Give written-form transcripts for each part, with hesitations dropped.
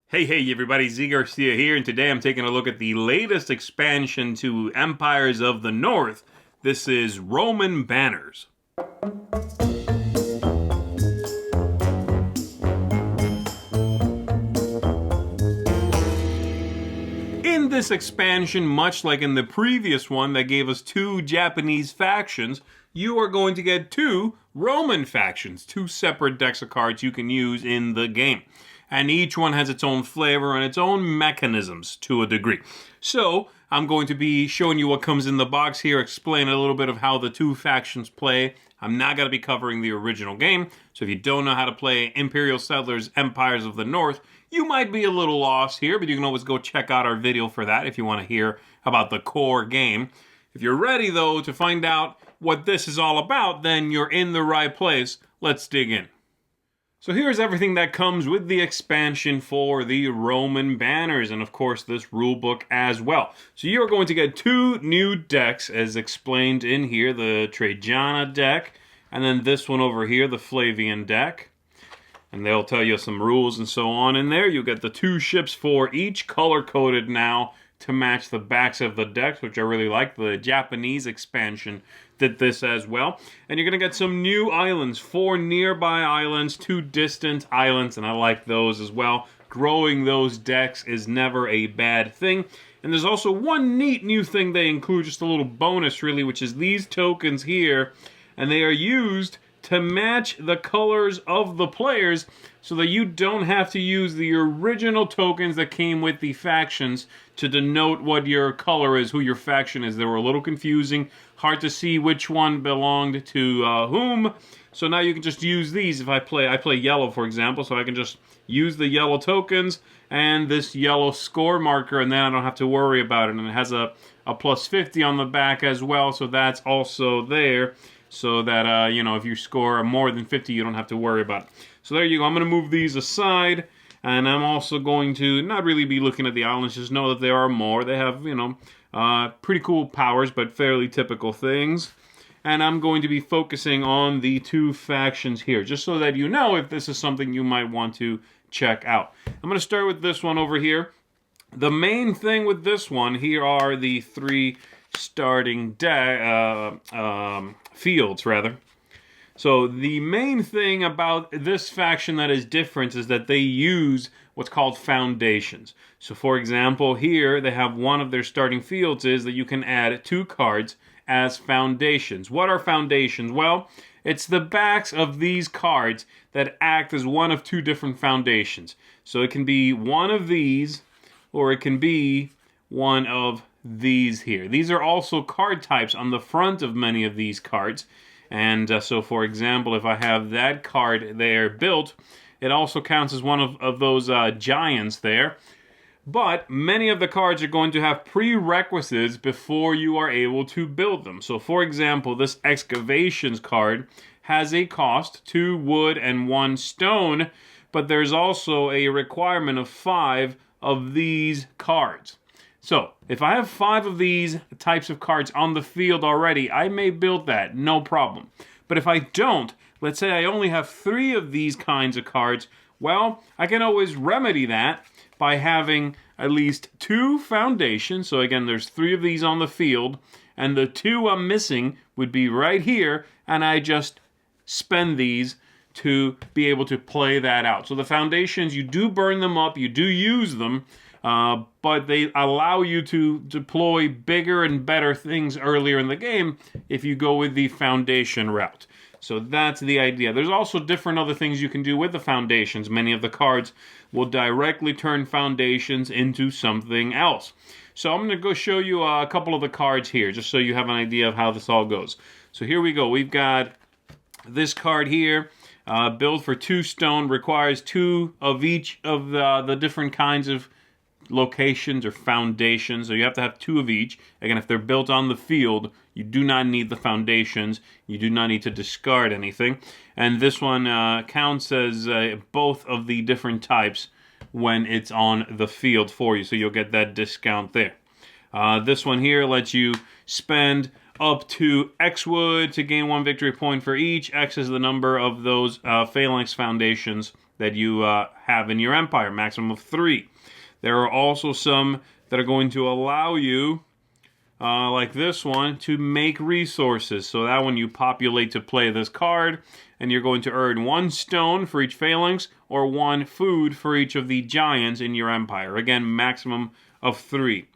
Hey everybody, Garcia here, and today I'm taking a look at the latest expansion to Empires of the North. This is Roman Banners. In this expansion, much like in the previous one that gave us two Japanese factions, you are going to get two Roman factions, two separate decks of cards you can use in the game. And each one has its own flavor and its own mechanisms to a degree. So, I'm going to be showing you what comes in the box here, explain a little bit of how the two factions play. I'm not going to be covering the original game, so if you don't know how to play Imperial Settlers, Empires of the North, you might be a little lost here, but you can always go check out our video for that if you want to hear about the core game. If you're ready, though, to find out what this is all about, then you're in the right place. Let's dig in. So here's everything that comes with the expansion for the Roman Banners, and of course this rulebook as well. So you're going to get two new decks as explained in here, the Trajana deck, and then this one over here, the Flavian deck. And they'll tell you some rules and so on in there. You get the two ships for each, color-coded now to match the backs of the decks, which I really like. The Japanese expansion did this as well. And you're going to get some new islands, 4 nearby islands, 2 distant islands, and I like those as well. Growing those decks is never a bad thing. And there's also one neat new thing they include, just a little bonus really, which is these tokens here, and they are used to match the colors of the players so that you don't have to use the original tokens that came with the factions to denote what your color is, who your faction is. They were a little confusing, hard to see which one belonged to whom. So now you can just use these. If I play yellow, for example, so I can just use the yellow tokens and this yellow score marker, and then I don't have to worry about it. And it has a plus 50 on the back as well, so that's also there. So that, if you score more than 50, you don't have to worry about it. So there you go. I'm going to move these aside. And I'm also going to not really be looking at the islands. Just know that there are more. They have, pretty cool powers, but fairly typical things. And I'm going to be focusing on the two factions here, just so that you know if this is something you might want to check out. I'm going to start with this one over here. The main thing with this one, here are the 3 starting fields, rather. So the main thing about this faction that is different is that they use what's called foundations. So for example, here they have one of their starting fields is that you can add 2 cards as foundations. What are foundations? Well, it's the backs of these cards that act as one of 2 different foundations. So it can be one of these, or it can be one of these here. These are also card types on the front of many of these cards. And so, for example, if I have that card there built, it also counts as one of those giants there. But many of the cards are going to have prerequisites before you are able to build them. So, for example, this excavations card has a cost, 2 wood and 1 stone, but there's also a requirement of 5 of these cards. So, if I have 5 of these types of cards on the field already, I may build that, no problem. But if I don't, let's say I only have 3 of these kinds of cards, well, I can always remedy that by having at least 2 foundations. So again, there's 3 of these on the field, and the 2 I'm missing would be right here, and I just spend these to be able to play that out. So the foundations, you do burn them up, you do use them, but they allow you to deploy bigger and better things earlier in the game if you go with the foundation route. So that's the idea. There's also different other things you can do with the foundations. Many of the cards will directly turn foundations into something else. So I'm going to go show you a couple of the cards here, just so you have an idea of how this all goes. So here we go. We've got this card here. Build for 2 stone, requires 2 of each of the different kinds of locations or foundations, so you have to have 2 of each. Again, if they're built on the field, you do not need the foundations. You do not need to discard anything. And this one counts as both of the different types when it's on the field for you, so you'll get that discount there. This one here lets you spend up to X wood to gain 1 victory point for each. X is the number of those phalanx foundations that you have in your empire, maximum of 3. There are also some that are going to allow you, like this one, to make resources. So that one you populate to play this card, and you're going to earn 1 stone for each phalanx or 1 food for each of the giants in your empire. Again, maximum of 3.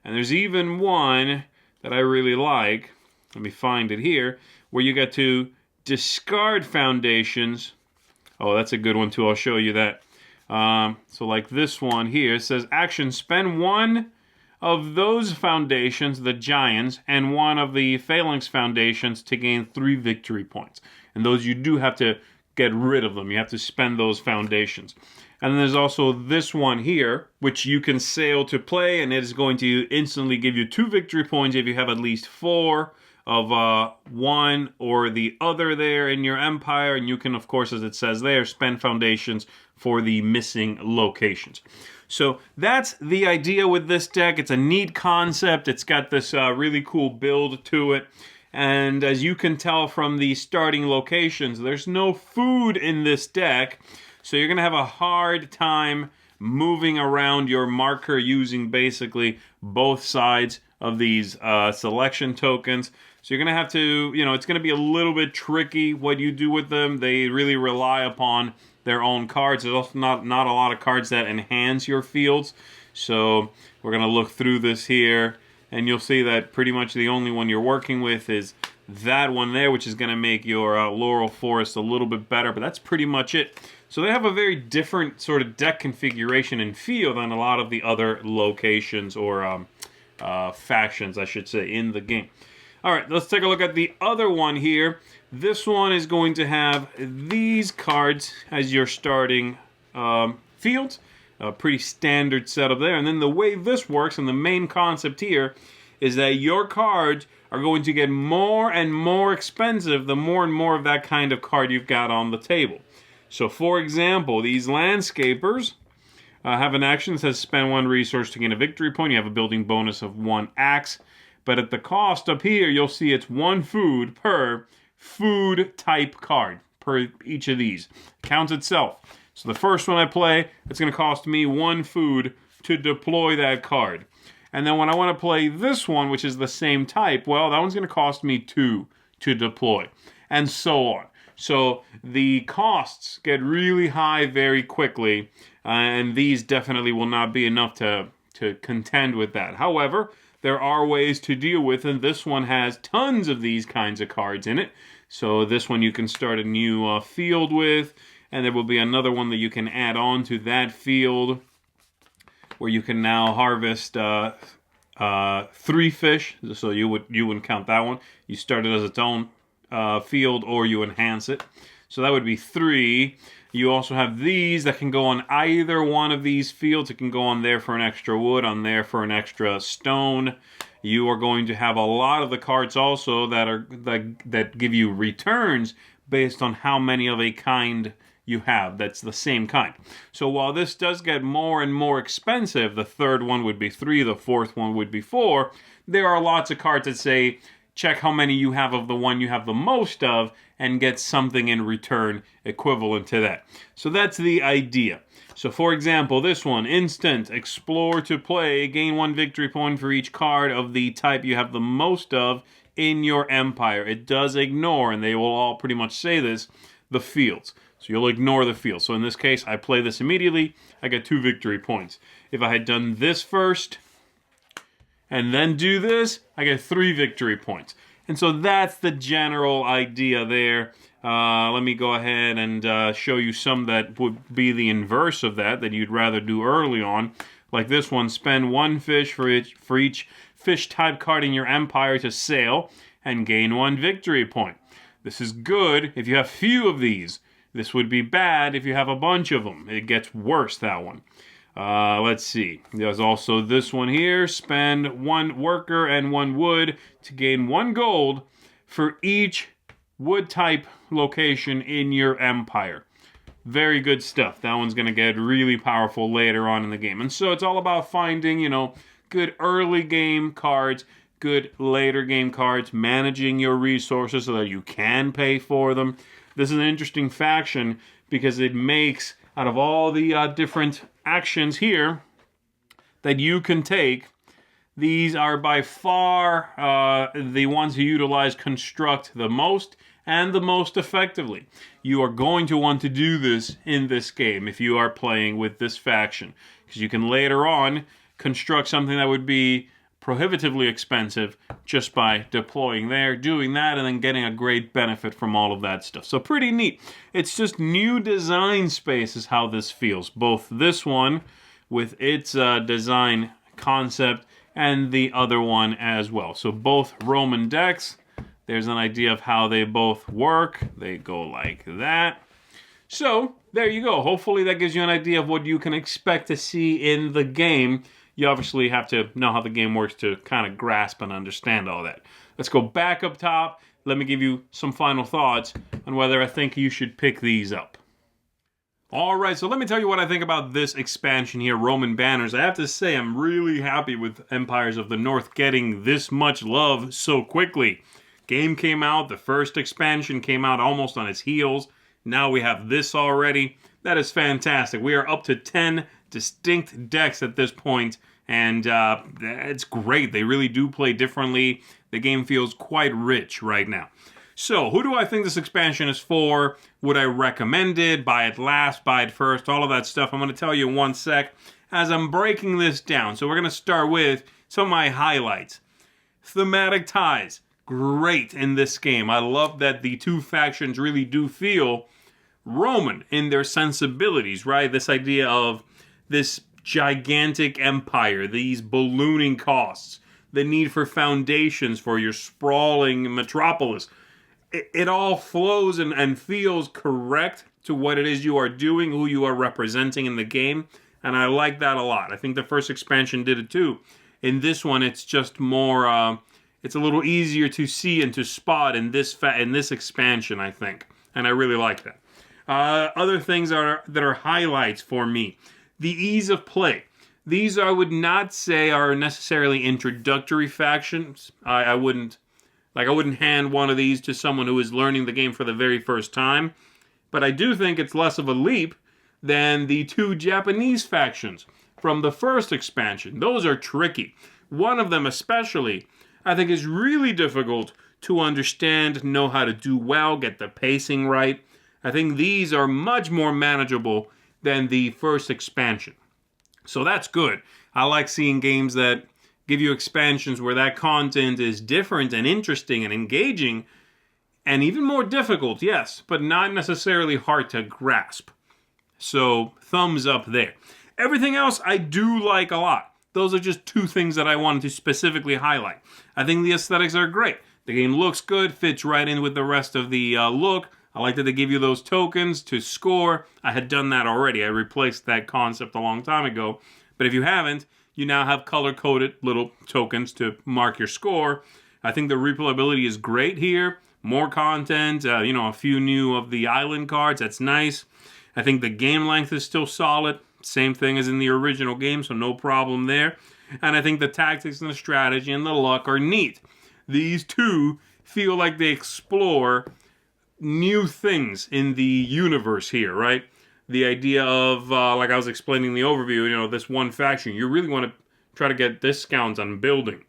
And there's even one that I really like. Let me find it here, where you get to discard foundations. Oh, that's a good one too. I'll show you that. So like this one here, it says action, spend 1 of those foundations, the giants, and 1 of the phalanx foundations to gain 3 victory points. And those you do have to get rid of them. You have to spend those foundations. And then there's also this one here, which you can sail to play, and it is going to instantly give you 2 victory points if you have at least 4 of one or the other there in your empire. And you can, of course, as it says there, spend foundations for the missing locations. So that's the idea with this deck. It's a neat concept. It's got this really cool build to it. And as you can tell from the starting locations, there's no food in this deck. So you're going to have a hard time moving around your marker using basically both sides of these selection tokens. So you're going to have to, it's going to be a little bit tricky what you do with them. They really rely upon their own cards. There's also not a lot of cards that enhance your fields. So we're going to look through this here, and you'll see that pretty much the only one you're working with is that one there, which is going to make your Laurel Forest a little bit better, but that's pretty much it. So they have a very different sort of deck configuration and feel than a lot of the other locations or factions, I should say, in the game. All right, let's take a look at the other one here. This one is going to have these cards as your starting fields. A pretty standard setup there. And then the way this works, and the main concept here, is that your cards are going to get more and more expensive the more and more of that kind of card you've got on the table. So, for example, these landscapers have an action that says spend 1 resource to gain a victory point. You have a building bonus of 1 axe. But at the cost up here, you'll see it's 1 food per food type card per each of these. Counts itself. So the first one I play, it's going to cost me 1 food to deploy that card. And then when I want to play this one, which is the same type, well, that one's going to cost me 2 to deploy. And so on. So the costs get really high very quickly. And these definitely will not be enough to contend with that. However, there are ways to deal with, and this one has tons of these kinds of cards in it. So this one you can start a new field with, and there will be another one that you can add on to that field where you can now harvest 3 fish. So you wouldn't count that one. You start it as its own field, or you enhance it. So that would be 3. You also have these that can go on either one of these fields. It can go on there for an extra wood, on there for an extra stone. You are going to have a lot of the cards also that give you returns based on how many of a kind you have. That's the same kind. So while this does get more and more expensive, the third one would be 3, the fourth one would be 4, there are lots of cards that say check how many you have of the one you have the most of and get something in return equivalent to that. So that's the idea. So for example, this one, instant, explore to play, gain 1 victory point for each card of the type you have the most of in your empire. It does ignore, and they will all pretty much say this, the fields. So you'll ignore the field. So in this case, I play this immediately, I get 2 victory points. If I had done this first, and then do this, I get 3 victory points. And so that's the general idea there. Let me go ahead and show you some that would be the inverse of that you'd rather do early on. Like this one, spend 1 fish for each fish type card in your empire to sail and gain 1 victory point. This is good if you have few of these. This would be bad if you have a bunch of them. It gets worse, that one. Let's see. There's also this one here. Spend 1 worker and 1 wood to gain 1 gold for each wood type location in your empire. Very good stuff. That one's going to get really powerful later on in the game. And so it's all about finding, good early game cards, good later game cards, managing your resources so that you can pay for them. This is an interesting faction because it makes out of all the different actions here that you can take, these are by far the ones who utilize construct the most and the most effectively. You are going to want to do this in this game if you are playing with this faction, because you can later on construct something that would be prohibitively expensive just by deploying there, doing that, and then getting a great benefit from all of that stuff. So pretty neat. It's just new design space is how this feels. Both this one with its design concept and the other one as well. So both Roman decks, there's an idea of how they both work. They go like that. So there you go. Hopefully that gives you an idea of what you can expect to see in the game. You obviously have to know how the game works to kind of grasp and understand all that. Let's go back up top. Let me give you some final thoughts on whether I think you should pick these up. Alright, so let me tell you what I think about this expansion here, Roman Banners. I have to say I'm really happy with Empires of the North getting this much love so quickly. Game came out, the first expansion came out almost on its heels. Now we have this already. That is fantastic. We are up to 10 distinct decks at this point, and it's great. They really do play differently. The game feels quite rich right now. So, who do I think this expansion is for? Would I recommend it? Buy it last, buy it first, all of that stuff. I'm going to tell you in one sec as I'm breaking this down. So we're going to start with some of my highlights. Thematic ties. Great in this game. I love that the two factions really do feel Roman in their sensibilities, right? This idea of this gigantic empire, these ballooning costs, the need for foundations for your sprawling metropolis. It all flows and feels correct to what it is you are doing, who you are representing in the game, and I like that a lot. I think the first expansion did it too. In this one, it's just more, it's a little easier to see and to spot in this expansion, I think, and I really like that. Other things that are highlights for me. The ease of play. These I would not say are necessarily introductory factions. I wouldn't hand one of these to someone who is learning the game for the very first time. But I do think it's less of a leap than the two Japanese factions from the first expansion. Those are tricky. One of them especially, I think, is really difficult to understand, know how to do well, get the pacing right. I think these are much more manageable than the first expansion. So that's good. I like seeing games that give you expansions where that content is different and interesting and engaging and even more difficult, yes, but not necessarily hard to grasp. So thumbs up there. Everything else I do like a lot. Those are just two things that I wanted to specifically highlight. I think the aesthetics are great. The game looks good, fits right in with the rest of the look. I like that they give you those tokens to score. I had done that already. I replaced that concept a long time ago. But if you haven't, you now have color-coded little tokens to mark your score. I think the replayability is great here. More content, a few new of the island cards. That's nice. I think the game length is still solid. Same thing as in the original game, so no problem there. And I think the tactics and the strategy and the luck are neat. These two feel like they explore new things in the universe here, right? The idea of, like I was explaining in the overview, this one faction, you really want to try to get discounts on building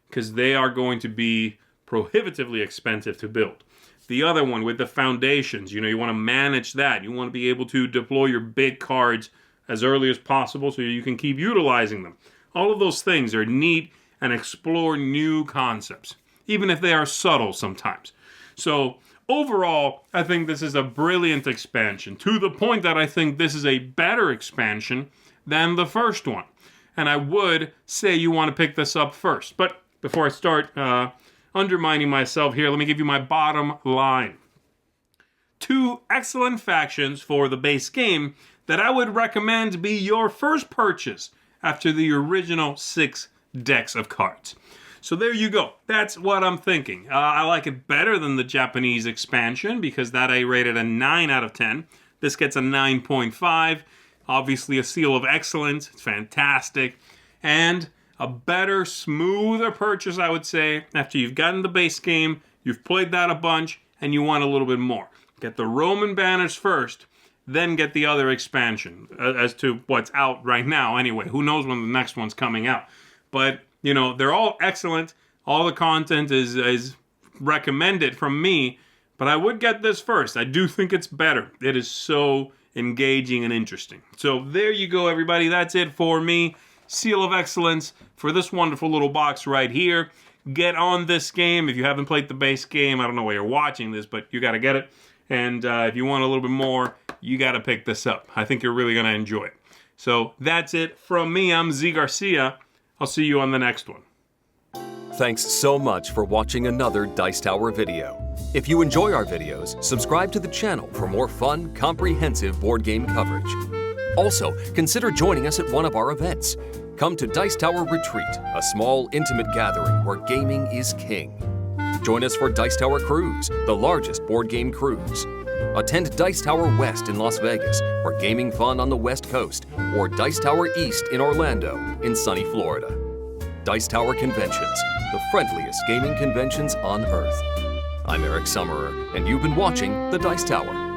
because they are going to be prohibitively expensive to build. The other one with the foundations, you want to manage that. You want to be able to deploy your big cards as early as possible so you can keep utilizing them. All of those things are neat and explore new concepts, even if they are subtle sometimes. So overall, I think this is a brilliant expansion, to the point that I think this is a better expansion than the first one. And I would say you want to pick this up first. But before I start undermining myself here, let me give you my bottom line. Two excellent factions for the base game that I would recommend be your first purchase after the original 6 decks of cards. So there you go. That's what I'm thinking. I like it better than the Japanese expansion because that I rated a 9 out of 10. This gets a 9.5. Obviously a seal of excellence. It's fantastic. And a better, smoother purchase, I would say, after you've gotten the base game, you've played that a bunch, and you want a little bit more. Get the Roman banners first, then get the other expansion as to what's out right now. Anyway, who knows when the next one's coming out. But, you know, they're all excellent. All the content is recommended from me. But I would get this first. I do think it's better. It is so engaging and interesting. So there you go, everybody. That's it for me. Seal of Excellence for this wonderful little box right here. Get on this game. If you haven't played the base game, I don't know why you're watching this, but you got to get it. And if you want a little bit more, you got to pick this up. I think you're really going to enjoy it. So that's it from me. I'm Z Garcia. I'll see you on the next one. Thanks so much for watching another Dice Tower video. If you enjoy our videos, subscribe to the channel for more fun, comprehensive board game coverage. Also, consider joining us at one of our events. Come to Dice Tower Retreat, a small, intimate gathering where gaming is king. Join us for Dice Tower Cruise, the largest board game cruise. Attend Dice Tower West in Las Vegas for gaming fun on the West Coast, or Dice Tower East in Orlando in sunny Florida. Dice Tower Conventions, the friendliest gaming conventions on Earth. I'm Eric Summerer, and you've been watching The Dice Tower.